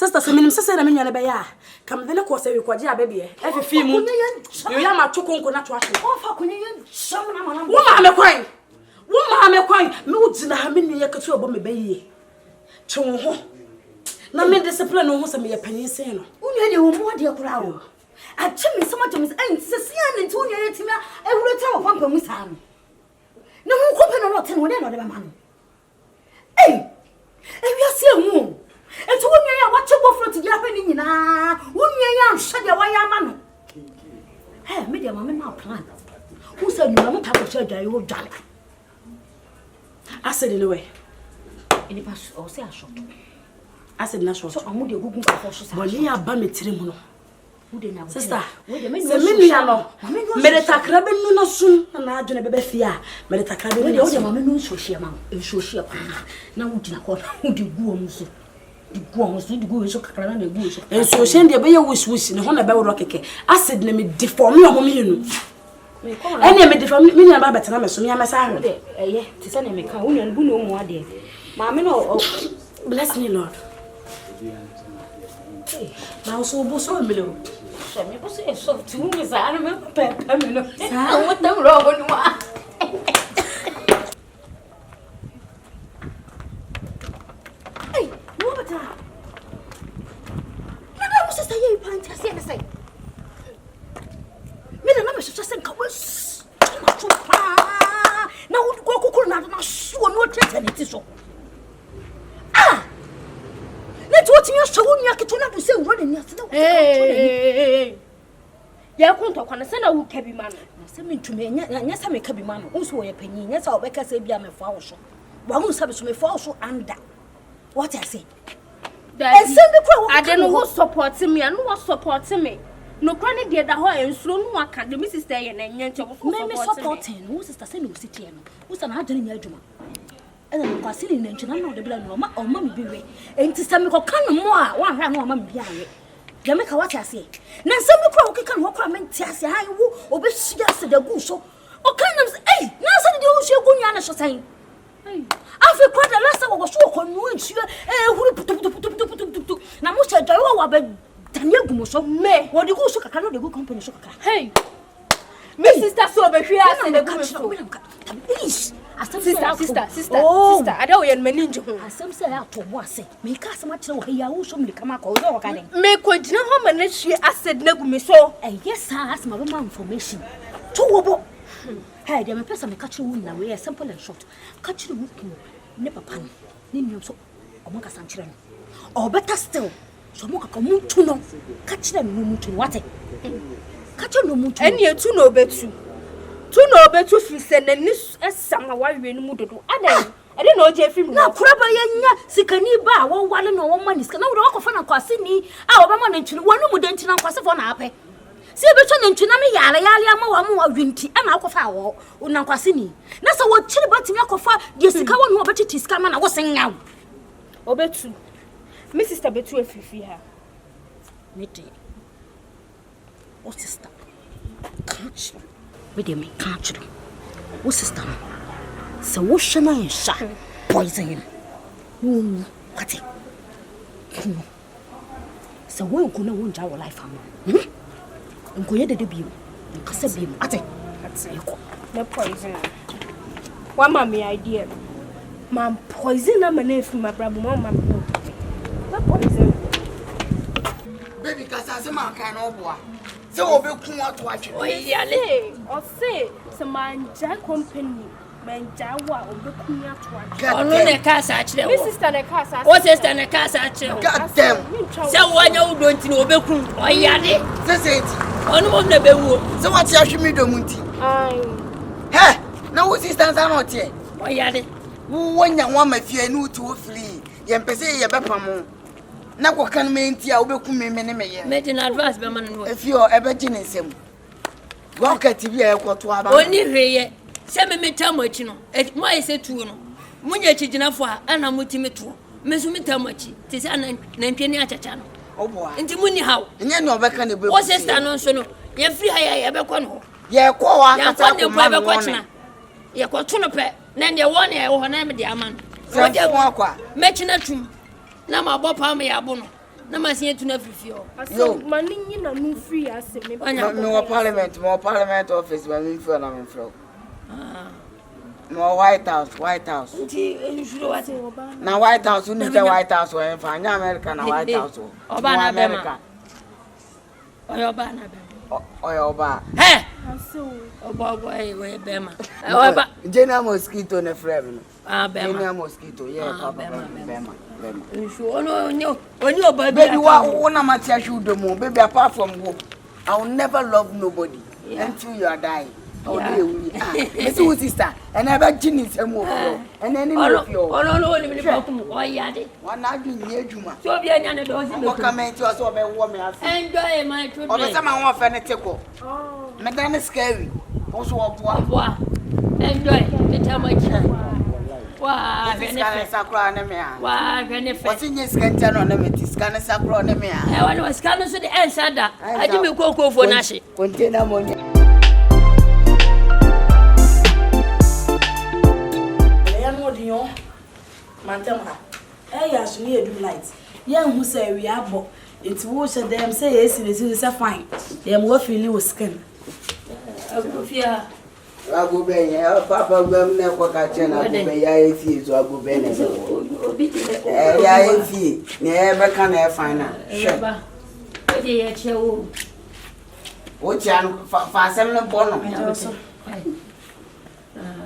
sister se minim sese na me nwane be ya kam de ne ko se we kwaje ababi e fifi mu yo ya ma toko nko na to ahwe o fa kunye sham na mana wo ma me kwan me udina ha me ne yakatu obo me bayiye twe ho na me discipline ho se me ye panyin sen no unye de wo mo de kura wo a chimi so much and sisia ne tu unye yetima e wuro ta wo pampa mu sa no na ho ko pe no ten wo de no de ba ma no ewia mu etu wonye ya wache bofro ti ya ni nyina wonye ya hye de wa ya ma no me de ma me na plan who say you am ta ko che dwa yo dwa acid in the way any pass or say a shot acid na shot so amu de gugun ka so sa boni ya ba metire mu no sister se menu ya no mere takra be nu na sun na adwene be fia mere takra be nu de ma menu so hie ma so hie pa na wudi na ko wudi guo mu so di guo so kakra na guo so so hie de be ye wish ne ho na be woro keke acid na me deform yo mo me nu ene me deform me nya ba betena me so me amasa ahwe de ti se na me ka wonu bu no mu ade ma me no bless me lord now so bo so me lo me bo se so ti mu me sa na me pe me no sa wo tam ro go nu a no bata na da mo se sa ye pan ta se na sai me da na me so se nka wes na so pa na wo go kokoro na na so no tete ne ti so let what me show you akitu na say wo ne ase na ya kunto kwana se na wo ka bi ma no na se me ntume nya se me ka bi ma no unso wo ye panyi nya se wo be ka se bia me fa wo so wa hu sabe so me fa wo so anda what I say and send the pro I don't know who support me and who support me no cranny de da ho ensuro no aka de me sister ye na nya nche wo supporting who sister say no sit here no who say na adwene nya adwuma ena no kwasiri na ntuna na odebila no ma me biwe enti se me koka no mo a wa hwa no ma me biawe de me ka wata ase na se me kura okeka no kura me ntiase ha wo obehia se da gu so o kan nam na se de wo hye gu nwa na so san afi kwa da lasa wo so ko no ntua huru putu na mo se dai wa ba tanya gu mo so me wo de gu so kaka no de gu company so kaka me sister so obehia ase de gu so please sister I don't want many nju asem say atobo ase me ka asem akire wo ya wo so me kama ko wo ka den me ko gina ho ma na hwie acid na gu me so yes asem ba ma information to wo bo hey dem pesa me ka kire wo na we simple and short ka kire wo ne papa ni nyom so o mo ka san kire no o better still so mo ka mo tu no ka kire no mo tu wate ka kire no mo tu eni etu no betu tu no betu fi se na ni esama wa we no mu dodo adan ade na oje film na kura ba yenya sikani ba wo wale no wo mani sikana wo ko fa na kwase ni a wo ba ma na ntuni wo no mu de ntina kwase fo na ape se be cho na ntuna me yale ama wa winti ana akofa wo na kwase ni na se wo chiri batimi akofa de sika wo no obetiti sika ma na wo senyaw obetu me sister betu afifi ha me de o sister catch me de me catch o sister so wo shana insha poison what so wo ko na wo nja wo life am nko ye de biu nkasa biu ate ko na poison wa ma me idea man poison na mana fi ma brabo ma na poison baby kasa se ma kan no boa se obeku ato atwe oyale o se manja company manja wa obeku ato atwe ono ne kasa akire me sister ne kasa o sister ne kasa akire god damn se wanya udo nti ne obeku oyale se enti ono mo na bewu se wati ahwe do munti ai he na wo sister nsa na otie oyale wo wanya wa mafia ni uti wo free ye mpese ye bepam na ko kan me enti a obeku me ne me ye me din advance be man no efio ebeji ne nsem go kati bi e ko to aba oni hweye se me metamachi no mo ayese tuo no munya chiginafo a ana mutimi to me so metamachi ti se na ntwe ni achacha no oboa nti muni hawo enye ne obeka ne be o sister no so no ye free ha ye be ko no ye ko wa ya kata ko ne be ko china ye ko to no pe na de won ye ho na me de aman se ko akwa me china tum na ma bo pa me ya bo no Na masie tu na frifio. So mani na no free as me. No parliament, more parliament office when we feel am from. No White House. Nti enhuro wate. Na White House, you need the White House when for America na White House. Oba na bema. Oba na bema. Oba. Hey. Aso. Oba we bema. Oba. General mosquito na frame. Bema. General mosquito, yeah, papa bema. Enhuro no oni oba bi. Baby, what na matia should mo. Baby, apart from hope, I will never love nobody until you are dying. Oh, my sister, and I bet Ginny some more. And then no, only me yadi. One I do near Juma. So be an dozen. What come to us over woman? Enjoy my trip. Or some one for a tickle. Oh, Madame is scary. Also, what? Enjoy the time I can. Why, Sacra, what's in your scan on them? Scan a sacra on them. I was scanning to the answer that I didn't go for Nashi. Container money. Mantem ha. Ya so ne do light. Ya hu say we abo. It wo she dem say yes we say fine. Dem go feel with skin. Agofia. Ago be ya papa gwam na ko ka che na go be ya efi so ago be na. Obi ti ya efi ne e be ka na e fine na. Sheba. O de ye che wo. O ti an fa sem no bono.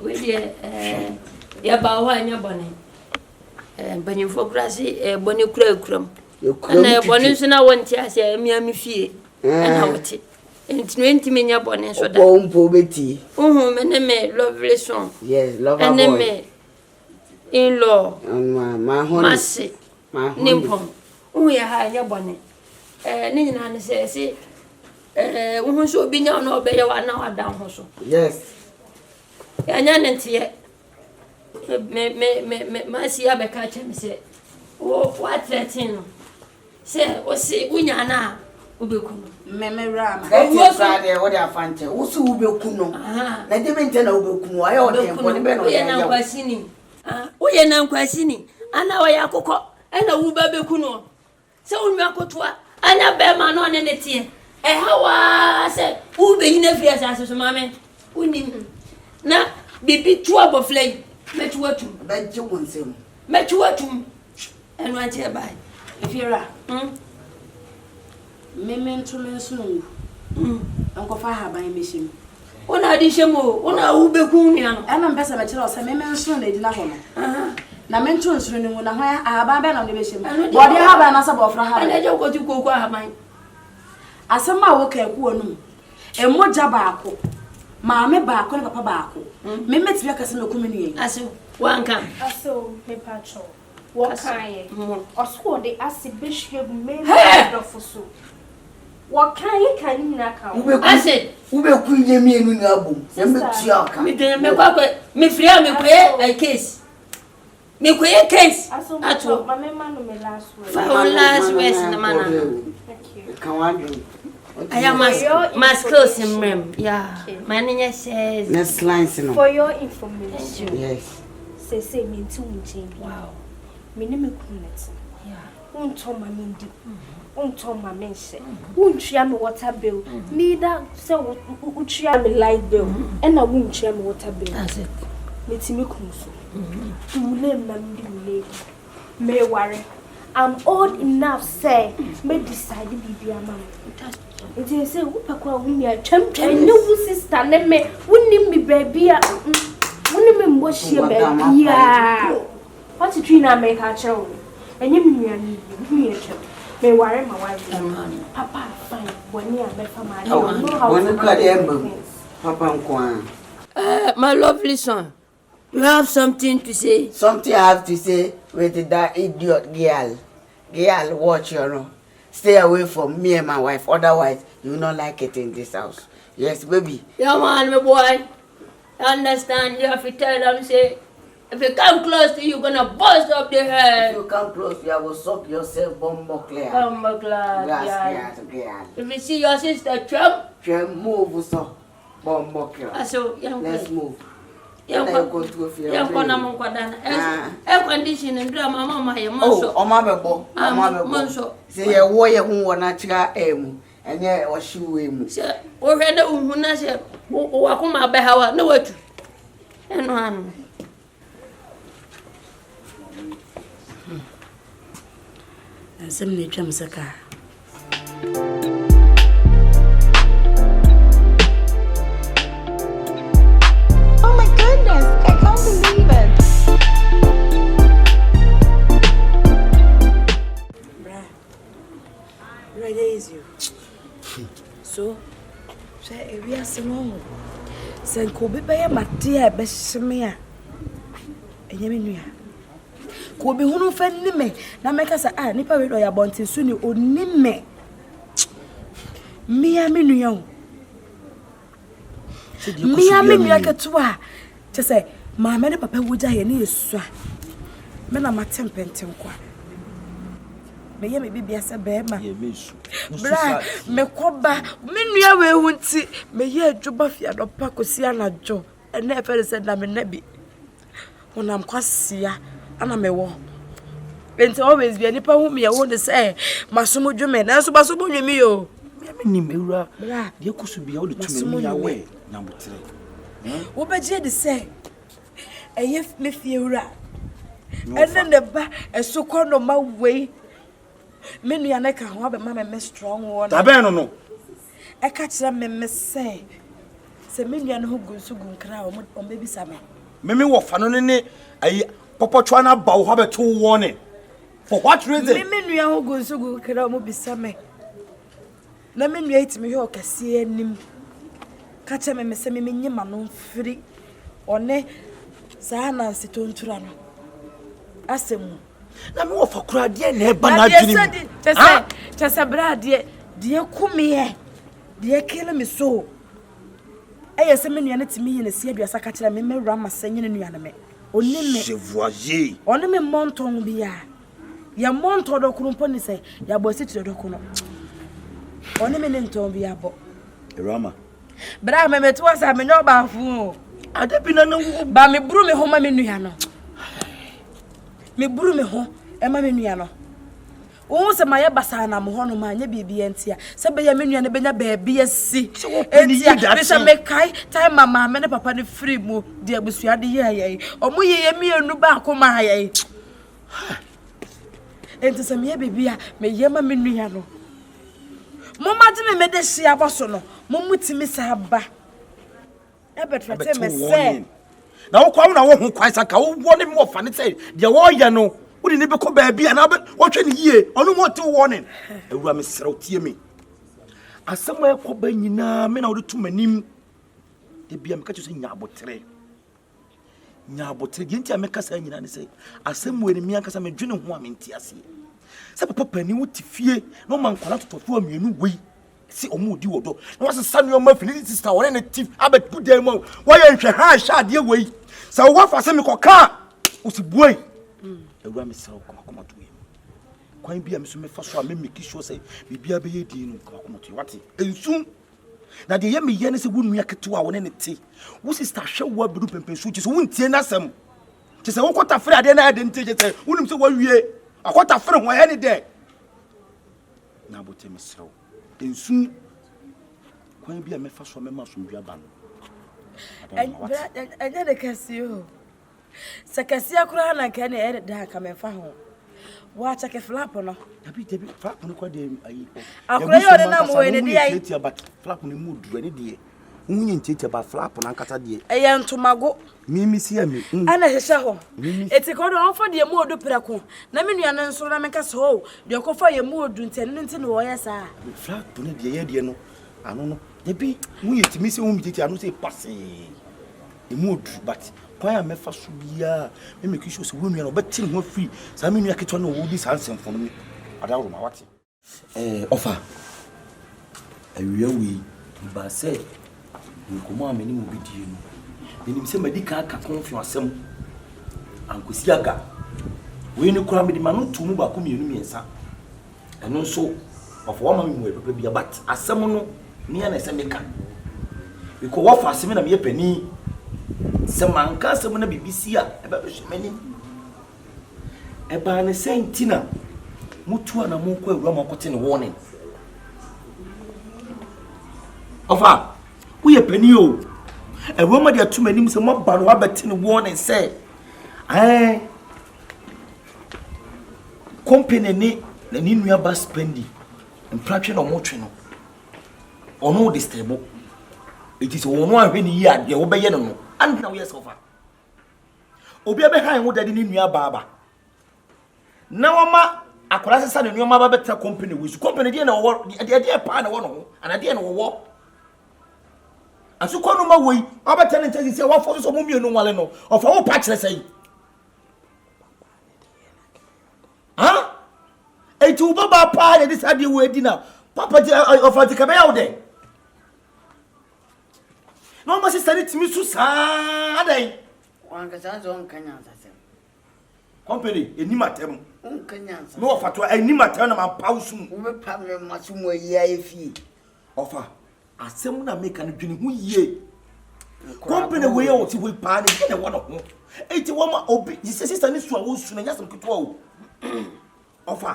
We de ya ba wa anya bone. Banyimfo krasi bone kura na bone so na wonti ase miami fie na wote enti menya bone so da mpo beti me lovely song. Yes, love boy. And me in law my honey masi nimpom ya ha nya bone ni nyina ne se so obi nya na obeye wa na wadan ho so. Yes, ya nya ne ntie me see abeka chem say what threaten say o see unya na ubeku Me rama. wo so ade wo da fanche wo so ubeku no na de mente na ubeku no ayo de tempo ne be no ya na kwasini uye na kwasini ana wa yakokọ ana wo ba beku no say unwa kotoa anya be ma no ne netie hawa say ube hina fi asase so mame unim na bibi tuwa boflay metuwatum benje wonsem metuwatum enu ante bai Ifira memento mensunu ankofa ha ban meshim ona adi shemo ona ubeku nua no ana mpesa me kire o se memensunu na edina ho no na mento nsunu ni na ho aba ba na no beshim body ha ba na sa bofra ha ana je kwoti kokko ha ban asema wo ka ku onu emoja baako maame baako na papa baako memeti bia kase me komini aso wanka Aso me pacho. What kind? Osko de asibishwe me dofuso. What kind na ka? ase ubeku nyemienu na abom ya metua ka me de me kwakwe me fria me koye case me koye case ato mama no me last word. for last words na mana Thank you. Can one I am my skills in mem yeah my name says next line no. For your information. Yes. Say me too much. wow Me ne me kunet. yeah Unto ma mindi. Unto ma mense. Untria me water bill. Me that say untria me light bill. And na untria me water bill. that's it Me ti me kunso. Ule ma mindi ule. Me worry. I'm old enough say me decide bibi ama. It is say upa kwa wuni a twam no sister ne me wuni me baby a wuni me mboshi baby a. What you na make a chow? And you mean me me worry my wife. Papa fine when you are family. Papa my lovely son you have something to say something I have to say with that idiot girl. Girl, watch your stay away from me and my wife, otherwise you will not like it in this house. Yes, baby. yeah man my boy understand you have to tell them say if you come close to you gonna bust up the head. If you come close, you will suck yourself bomb clear. Yes, girl. if you see your sister Trump Move so bomb clear. so Let's move. na mo kwada na condition ndura mama ye mo so o ma bebo se ye wo ye hu wona kira emu enye o hyiwe mu se o hwe na hu na se o akoma ba hawa na watu eno anu asem ne twam saka so we are small. Sen ko be be ma dia be sheme a enyeme nua ko be hunu fa ni me na me ka sa nipa we do ya bontin su ni oni me mia me nua o mia me nua ketu a che se ma me ne papa woja ye ne yesu a me na ma tempenten kwa me ye me bibia se be ma bra me koba me nua we hunti me ye adwoba fia do pa kosi anajo ene efere se na me nabi onam kwasia ana me wo enti always be nipa hu me ye wo de say masomo dwume na so basomo nwemi yo me ni mewura de kusu bia wo de tumi ya we na botre wo beje de say eye me fie wura ene ne ba eso kono ma we me nua na ka ho abema me strong one ta ben no e ka kira me say se me nua no ho gunsu gunkra o me bi sa me wo fa no ne ayi popotwa na ba wo ha beto warning for what reason me nua ho gunsu gunkra o mo bi sa me na me nua itimi he o kase anim ka kira me se me nyima no mfiri one sa na sitontura no asemu na me wo fa kura de na e ba na adwini chese bra de kumie de kele me so eye se me nua na timi ye na si aduasa ka kira me Awurama sanyene nua na me oni me je voyage oni me monton bia ya monton do kurumpo ni se ya bo si tire do kuno oni me nton bia bo Awurama bra me metu asa me nyo ba fu ade bi na ba me buru me homa me nua no me buru me ho e ma me nua no wo se ma ye basa na mo ho no ma nya bibia ntia se be ya me nua ne benya ba bia si entia be se me kai time mama me ne papa ne free mu de abusua de ye omo ye mienu ba akoma ye entia se me bibia me ye ma me nua no mo ma de me de hia boso no mo mutimi sa ba e betra te me se na wo kwa na wo ho kwan saka wo ne mo fa ne say de wo ye no wo ni be ko ba bia na wo hwe ne yie ono mo te warning Awura me sere tie me asama e ko ba nyina me na wo tu manim de bia me ka che nya abotre de ntia me kasa nyina ne say asam we ne mi akasa me dwene ho a me ntia ase se papa pani wo ti fie no man kwala totofo amienu wei si omo di wodo na wase sanu ma fini sister wona ne tif abet budai mo wo ye nhwe ha sha de wei sa wo fa se me koka usibuai Awura me sere koma to yi kwan bia me so me fa so a me meki sure say bibia be ye di no koma to wate ensum na de ye me ye ne se wonu yaketo a wona ne ti wo sister hwe wo abiru pempensu chi so wontie na asem chi se wo kota fere ade na ade ntie chi se wonum se wo wie akota fere ho ye ne de na bote me sere ensum kwan bia me fa so me ma so ndua ba no anya de kasio sakasia kura na ka na e da ka me fa ho wa cha ke flap no dabi flap no kwa de ayi akura yo de na mo we ne de ayi flap no mu dure ne de unye ncheche ba flap na nkata de eye ntomago mimi si ami ana hehye ho eti ko do onfo de mu odu prako na me nua na nso na me ka so de ko fa ye mu odu ntene ntene wo ye sa flap no de ye de no ano no dabi unye timi se hu mcheche ano se passe emu odu but kwa me fa so bia me make sure se wonu ya no betin ho free sa me nua keto no wo di sansen fo no adawo ma wate offer awia wi ba say nkomo ameni mu bidie no benim se madika aka Kompany asem ankosi aga we ni kura me di ma no tu mu ba ko mienu miensa eno nso ofo wa ma me mu epepe bia but asem no me na se meka because what for asem na me pani Sama nka asɛm na BBC a eba behwemanim eba ne sentina mutu ana monko Awurama kote ne warning ofa wo ye pani o Awurama de atomanim sɛ maba no abɛte ne warning sɛ Kompany ne nua ba Spendi mpratwe no motwe no ono distribute it is ono ahwe ni yi ade wo bɛyɛ no and na wo yɛ sofa obi abɛhan wo dade ne nua baaba na wama akola sesa ne nua ma ba bɛtra Kompany wo su Kompany de na wo de pa na wo no ho ana de na wo aso kono ma woi abɛta ne ntasi sɛ wafo so mo mienu nwale no ofa wo pa kyerɛ sɛ Eti baba pa ya dis ade wo edina papa ti ofa ti kabe ya wo de no ma sister ni timi su saa adan wan ka san zo nkanya asasem Kompany enimatem nkanya asasem me ofa to enimatem na ma pause mu wo be pa me masu mo yi afi ofa asem na make na dwene hu yie Kompany we ya wo ti wo pa na ne wo no ho eti wo ma obi sister ni su a wo su na nyasem keto wo ofa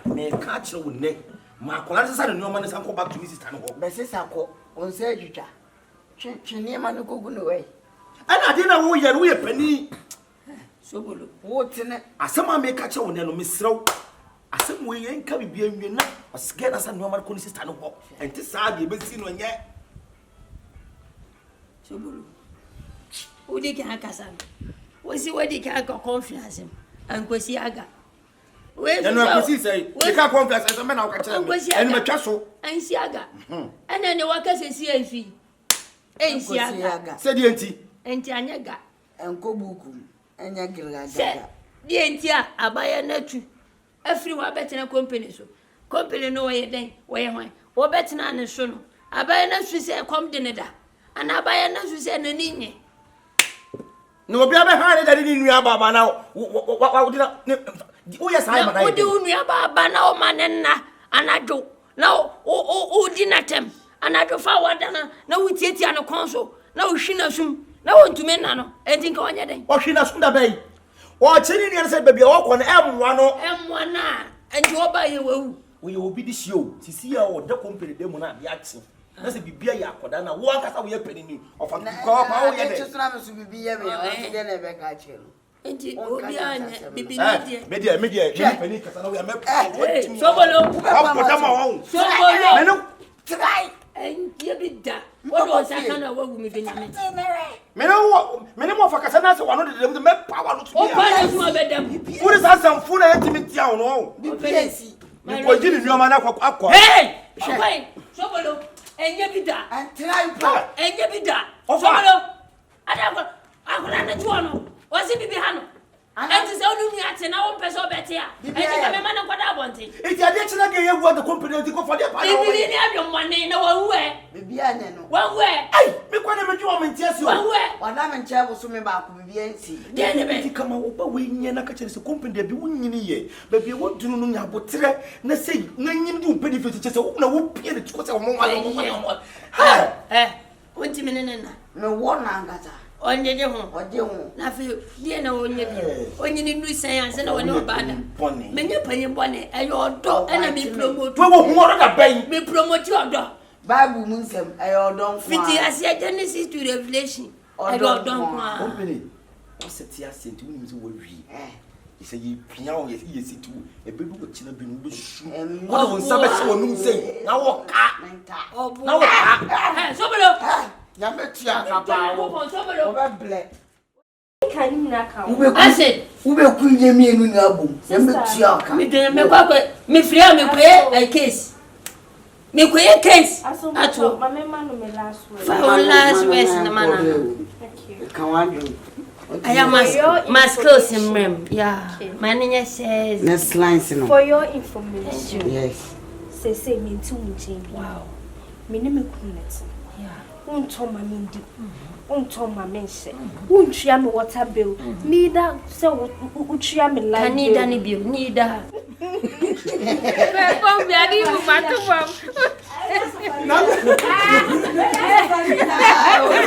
me ka kire wo ne ma akola sesa ne nyoma ne san ko back to me sister no ho be sesa ko on se adwuta twene ma no kogu no we ana de na wo ye pani sobolo wo tene asema me ka kire wo ne no mesrew asem wo ye nka bibia nwe na asge na san nyoma ko ne sister no ho enti saa de be si no nye sobolo o de ka kasa wo si wo de ka conference an ko si aga no akosi say we ka conference say me na wo ka kire me enu matwa so an si aga ana ne wakase si afi en si aga say di enti anya ga enko buku enya gilga di enti a abaya natu afri wa betena Kompany so Kompany no we den we hwan wo betena ne so no abaya na su se kom de ne da ana abaya na su se na ninye no obi abɛha ne dade ne nua baba na wo dina wo yɛ saa ma na wo di nua baba na o manenna anadwo na o di natem anadwo fa wadana na wo tietia ne konso na wo hwina sum na wo ntume na no enti nka onye den wo hwina sum da bai wo kyeri ne sɛ baabi a wo kɔ no emwa na enti wo ba ye wewu wo ye obi di hio sisi a wo da Kompany dem na ade akye na sɛ bibia yɛ akoda na wo akasa wo yɛ pani ni ofa ko pa wo yɛ de tso na me su bibia me o de na be ka kyelo enti obi anya bibi ni media pani kasa na wo ya me sobolo akoda ma wo sobolo me no try enti ye bida wo do saka na wo gumi benyame me no mo fa kasa na sɛ wano de dem me pa wa no to o pa na so abedam wo de sa samfu na yɛtimi tia wo no bibia si me ko gini nyoma na akɔ hey okay sobolo enye bida try pa enye bida sobolo ada ko akora na tuo no wasi bibi ha no enti se onu nua te na wo pese obete a enti ka me ma na kwada abonte eti ade kyena ge ye wo the Kompany enti ko fa de pa na bibi ni adwomane na wawe bibia ne no wawe ai me kwa na me twa me ntia si o wawe wada me nche bo so me ba ko bibia nsi de ne be enti kama wo ba we nye na ka kyere se Kompany de bi wo nyini ye ba bi wo dunu no nya botre na sei na nyini di upedi fe kyese wo na wo pie de ko se wo mo ha wonti menene na me wo na ngata onye ho ode ho na fe die na onye bi onye ni nu san anse na wone obada menye panye bone ayo odo na me promote wo hu oro da ban me promote odo Bible mun sem ayo don kwa fiti asia Genesis to Revelation ayo don kwa Kompany o se ti asenti wo ni se wo wi ise yi pia o ye situ e be bi wo kina bi no be su wo do nsa be se wo num sei na wo ka na wo ka sobolo ya metia papa wo be ble Can you not count? Ube kunye mienu na abom ya metia ka me den me kwa me free me koye case me koye case ato My man no me last word. for last words na mana Thank you. Can one do I am masculine in mem yeah my name says next lines no For your information, yes say me too much. wow Me name me kunet. yeah Unto my mindi. Unto my mense. Untria me water bill. Neither so utria me life. can need any bill need that From the animal matter from.